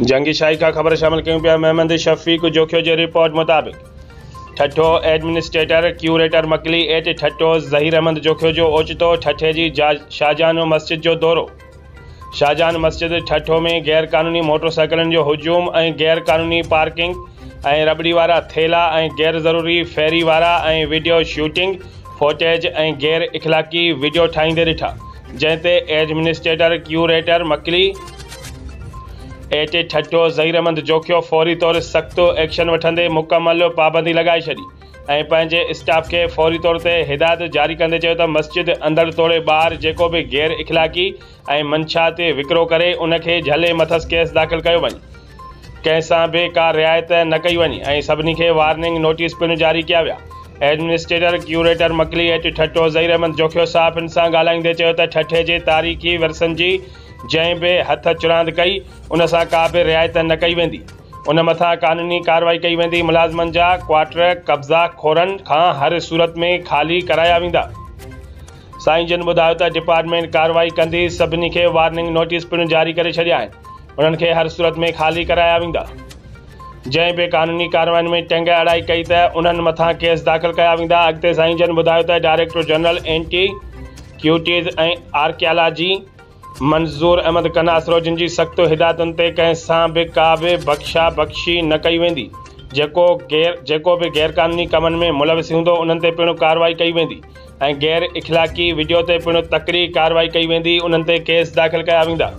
जंगी शाही का ख़बर शामिल कयूं पिया। महमद शफ़ीक जोखियो जी रिपोर्ट मुताबिक़ ठठो administrator curator मकली eight ठठो Zaheer Ahmad Jokhio जो ओचितो ठठे जी शाहजहान मस्जिद जो दौरो। शाहजहान मस्जिद ठठो में गैर क़ानूनी मोटरसाइकिलन जो हुजूम ऐं गैर क़ानूनी पार्किंग ऐं रबड़ी वारा थेला ऐं गैर ज़रूरी फेरी वारा ऐं वीडियो शूटिंग फुटेज ऐं गैर इख़लाक़ी वीडियो ठाहींदे ॾिठा, जंहिं ते administrator curator मकली eight ठठो Zaheer Ahmad Jokhio फौरी तौर सख़्त एक्शन वठंदे मुकमल पाबंदी लगाए छॾी ऐं पंहिंजे स्टाफ खे फौरी तौर ते हिदायत जारी कंदे चयो त मस्जिद अंदरि तोड़े ॿाहिरि जेको बि गैर इख़लाक़ी ऐं मंशा ते विकिरो करे उनखे झले मथसि केस दाख़िल कयो वञे, कंहिंसां बि का रिआयत न कई वञे ऐं सभिनी खे वार्निंग नोटिस पिणु जारी कया विया। Administrator curator मकली eight ठठो Zaheer Ahmad Jokhio साफ़ सां ॻाल्हाईंदे चयो त ठठे जे तारीख़ी विरसनि जी जंहिं बि हथ चुरांद कई उन सां का बि रिआयत न कई वेंदी, उन मथां क़ानूनी कार्रवाई कई वेंदी। मुलाज़िमनि जा क्वार्टर कब्ज़ा खोरनि खां हर सूरत में ख़ाली कराया वेंदा। साईं जन ॿुधायो त डिपार्टमेंट कार्रवाई कंदी सभिनी खे वार्निंग नोटिस पिणु जारी करे छॾिया आहिनि, उन्हनि खे हर सूरत में ख़ाली कराया वेंदा। जंहिं बि क़ानूनी कार्रवाई में टंग अड़ाई कई त उन्हनि मथां केस दाख़िल कया वेंदा। अॻिते साईं जन ॿुधायो त डायरेक्टर जनरल एंटी क्यूटीज़ ऐं आर्कियालॉजी मंज़ूर अहमद कनासरो जिन जी सख़्त हिदायतुनि ते कंहिंसां बि का बि बख़्शा बख़्शी न कई वेंदी। जेको बि गैर क़ानूनी कमनि में मुलविस हूंदो उन्हनि ते पिणु कार्रवाई कई वेंदी ऐं गैर इख़लाक़ी वीडियो ते पिणु तकड़ी कार्रवाई कई वेंदी, उन्हनि ते केस दाख़िल कया वेंदा।